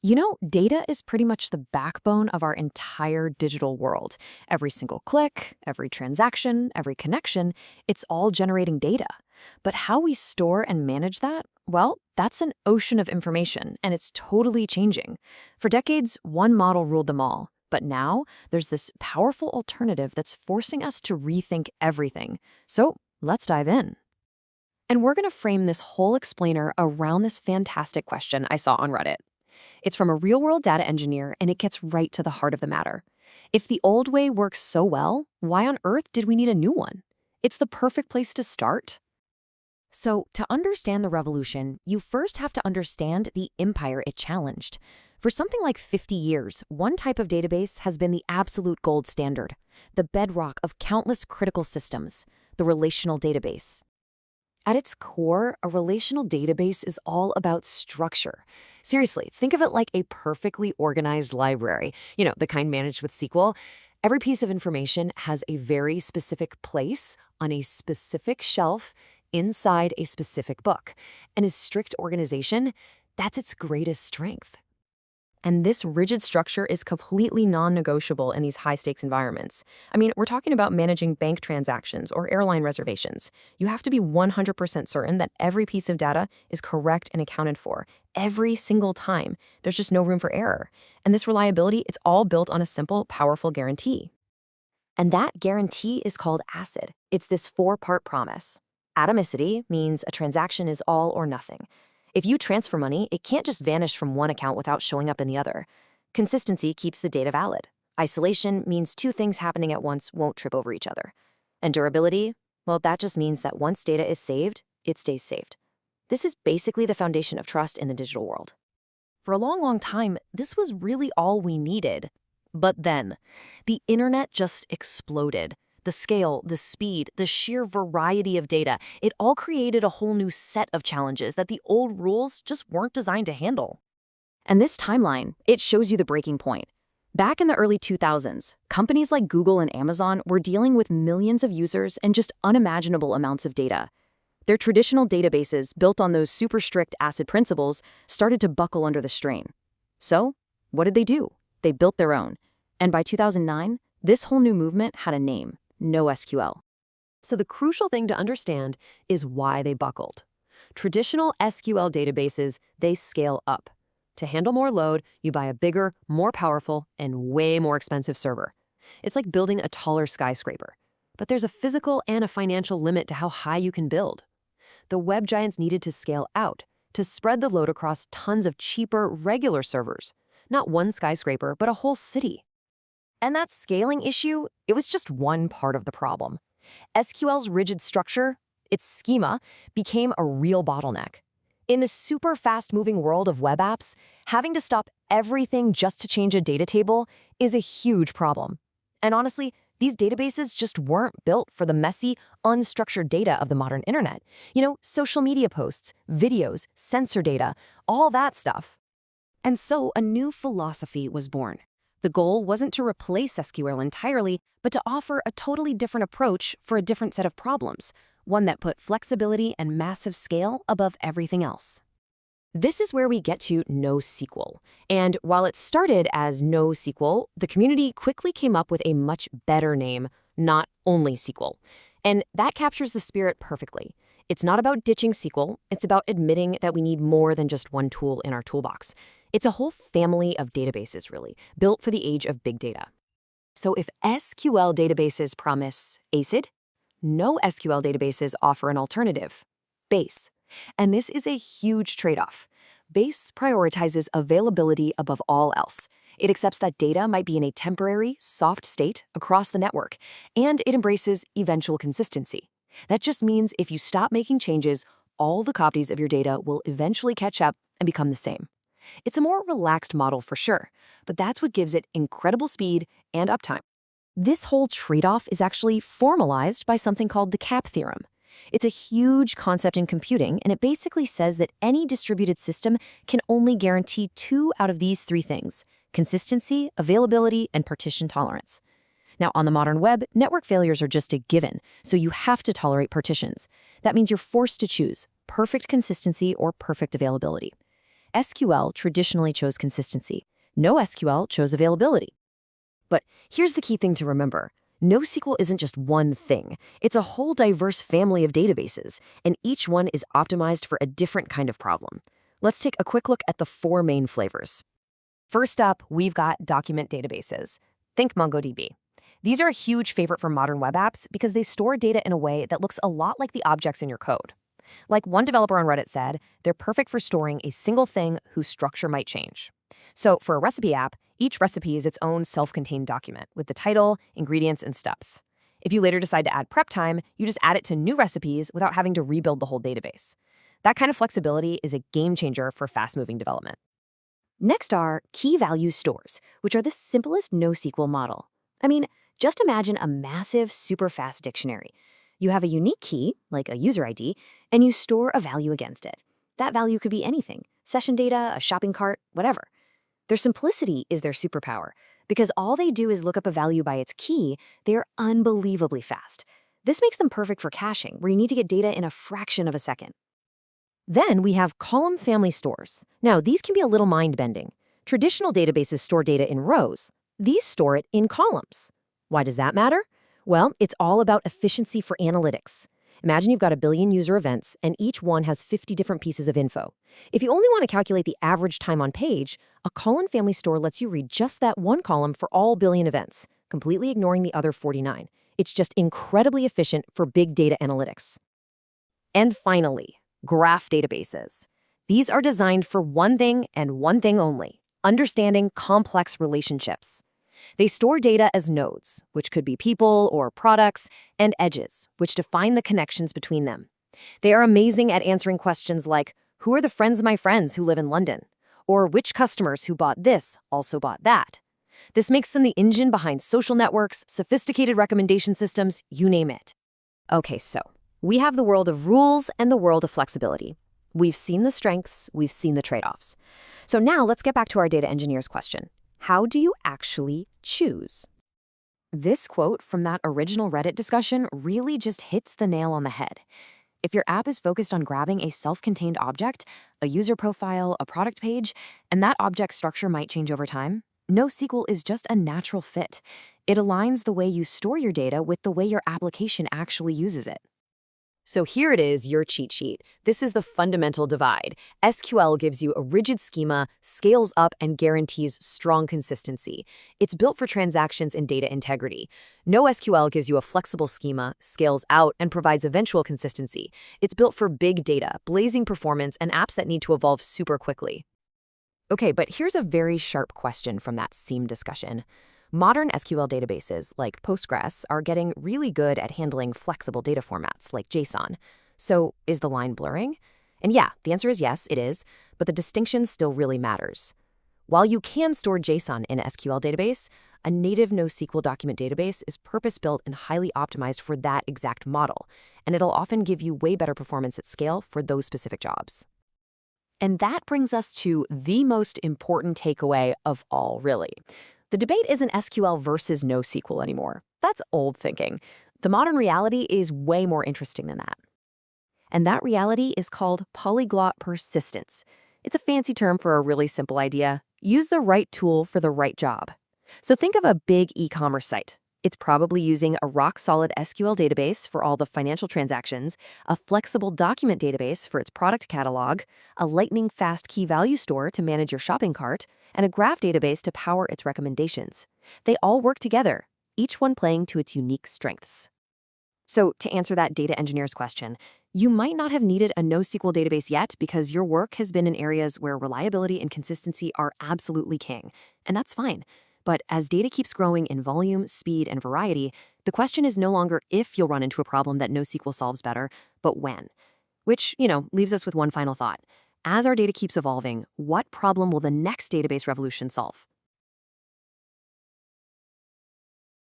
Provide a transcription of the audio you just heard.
Data is pretty much the backbone of our entire digital world. Every single click, every transaction, every connection, it's all generating data. But how we store and manage that? Well, that's an ocean of information, and it's totally changing. For decades, one model ruled them all. But now, there's this powerful alternative that's forcing us to rethink everything. So, let's dive in. And we're going to frame this whole explainer around this fantastic question I saw on Reddit. It's from a real-world data engineer, and it gets right to the heart of the matter. If the old way works so well, why on earth did we need a new one? It's the perfect place to start. So, to understand the revolution, you first have to understand the empire it challenged. For something like 50 years, one type of database has been the absolute gold standard, the bedrock of countless critical systems, the relational database. At its core, a relational database is all about structure. Seriously, think of it like a perfectly organized library, the kind managed with SQL. Every piece of information has a very specific place on a specific shelf inside a specific book. And its strict organization, that's its greatest strength. And this rigid structure is completely non-negotiable in these high-stakes environments. We're talking about managing bank transactions or airline reservations. You have to be 100% certain that every piece of data is correct and accounted for, every single time. There's just no room for error. And this reliability, it's all built on a simple, powerful guarantee. And that guarantee is called ACID. It's this four-part promise. Atomicity means a transaction is all or nothing. If you transfer money, it can't just vanish from one account without showing up in the other. Consistency keeps the data valid. Isolation means two things happening at once won't trip over each other. And durability, well, that just means that once data is saved, it stays saved. This is basically the foundation of trust in the digital world. For a long, long time, this was really all we needed. But then, the internet just exploded. The scale, the speed, the sheer variety of data, it all created a whole new set of challenges that the old rules just weren't designed to handle. And this timeline, it shows you the breaking point. Back in the early 2000s, companies like Google and Amazon were dealing with millions of users and just unimaginable amounts of data. Their traditional databases, built on those super strict ACID principles, started to buckle under the strain. So, what did they do? They built their own. And by 2009, this whole new movement had a name. NoSQL. So the crucial thing to understand is why they buckled. Traditional SQL databases, they scale up. To handle more load, you buy a bigger, more powerful, and way more expensive server. It's like building a taller skyscraper. But there's a physical and a financial limit to how high you can build. The web giants needed to scale out, to spread the load across tons of cheaper, regular servers. Not one skyscraper, but a whole city. And that scaling issue, it was just one part of the problem. SQL's rigid structure, its schema, became a real bottleneck. In the super fast-moving world of web apps, having to stop everything just to change a data table is a huge problem. And honestly, these databases just weren't built for the messy, unstructured data of the modern internet. Social media posts, videos, sensor data, all that stuff. And so a new philosophy was born. The goal wasn't to replace SQL entirely, but to offer a totally different approach for a different set of problems, one that put flexibility and massive scale above everything else. This is where we get to NoSQL. And while it started as NoSQL, the community quickly came up with a much better name, Not Only SQL. And that captures the spirit perfectly. It's not about ditching SQL, it's about admitting that we need more than just one tool in our toolbox. It's a whole family of databases, really, built for the age of big data. So if SQL databases promise ACID, NoSQL databases offer an alternative, Base. And this is a huge trade-off. Base prioritizes availability above all else. It accepts that data might be in a temporary, soft state across the network, and it embraces eventual consistency. That just means if you stop making changes, all the copies of your data will eventually catch up and become the same. It's a more relaxed model for sure, but that's what gives it incredible speed and uptime. This whole trade-off is actually formalized by something called the CAP Theorem. It's a huge concept in computing, and it basically says that any distributed system can only guarantee two out of these three things: consistency, availability, and partition tolerance. Now, on the modern web, network failures are just a given, so you have to tolerate partitions. That means you're forced to choose perfect consistency or perfect availability. SQL traditionally chose consistency. NoSQL chose availability. But here's the key thing to remember. NoSQL isn't just one thing. It's a whole diverse family of databases, and each one is optimized for a different kind of problem. Let's take a quick look at the 4 main flavors. First up, we've got document databases. Think MongoDB. These are a huge favorite for modern web apps because they store data in a way that looks a lot like the objects in your code. Like one developer on Reddit said, they're perfect for storing a single thing whose structure might change. So for a recipe app, each recipe is its own self-contained document with the title, ingredients, and steps. If you later decide to add prep time, you just add it to new recipes without having to rebuild the whole database. That kind of flexibility is a game changer for fast-moving development. Next are key value stores, which are the simplest NoSQL model. I mean, just imagine a massive, super fast dictionary. You have a unique key, like a user ID, and you store a value against it. That value could be anything, session data, a shopping cart, whatever. Their simplicity is their superpower. Because all they do is look up a value by its key, they are unbelievably fast. This makes them perfect for caching, where you need to get data in a fraction of a second. Then we have column family stores. Now, these can be a little mind-bending. Traditional databases store data in rows. These store it in columns. Why does that matter? Well, it's all about efficiency for analytics. Imagine you've got a billion user events, and each one has 50 different pieces of info. If you only want to calculate the average time on page, a column family store lets you read just that one column for all billion events, completely ignoring the other 49. It's just incredibly efficient for big data analytics. And finally, graph databases. These are designed for one thing and one thing only: understanding complex relationships. They store data as nodes, which could be people or products, and edges, which define the connections between them. They are amazing at answering questions like, who are the friends of my friends who live in London? Or which customers who bought this also bought that? This makes them the engine behind social networks, sophisticated recommendation systems, you name it. Okay, so we have the world of rules and the world of flexibility. We've seen the strengths, we've seen the trade-offs. So now let's get back to our data engineer's question. How do you actually choose? This quote from that original Reddit discussion really just hits the nail on the head. If your app is focused on grabbing a self-contained object, a user profile, a product page, and that object structure might change over time, NoSQL is just a natural fit. It aligns the way you store your data with the way your application actually uses it. So here it is, your cheat sheet. This is the fundamental divide. SQL gives you a rigid schema, scales up, and guarantees strong consistency. It's built for transactions and data integrity. NoSQL gives you a flexible schema, scales out, and provides eventual consistency. It's built for big data, blazing performance, and apps that need to evolve super quickly. Okay, but here's a very sharp question from that same discussion. Modern SQL databases, like Postgres, are getting really good at handling flexible data formats, like JSON. So is the line blurring? And yeah, the answer is yes, it is, but the distinction still really matters. While you can store JSON in an SQL database, a native NoSQL document database is purpose-built and highly optimized for that exact model, and it'll often give you way better performance at scale for those specific jobs. And that brings us to the most important takeaway of all, really. The debate isn't SQL versus NoSQL anymore. That's old thinking. The modern reality is way more interesting than that. And that reality is called Polyglot Persistence. It's a fancy term for a really simple idea. Use the right tool for the right job. So think of a big e-commerce site. It's probably using a rock-solid SQL database for all the financial transactions, a flexible document database for its product catalog, a lightning-fast key-value store to manage your shopping cart, and a graph database to power its recommendations. They all work together, each one playing to its unique strengths. So to answer that data engineer's question, you might not have needed a NoSQL database yet because your work has been in areas where reliability and consistency are absolutely king, and that's fine. But as data keeps growing in volume, speed, and variety, the question is no longer if you'll run into a problem that NoSQL solves better, but when. Which, leaves us with one final thought. As our data keeps evolving, what problem will the next database revolution solve?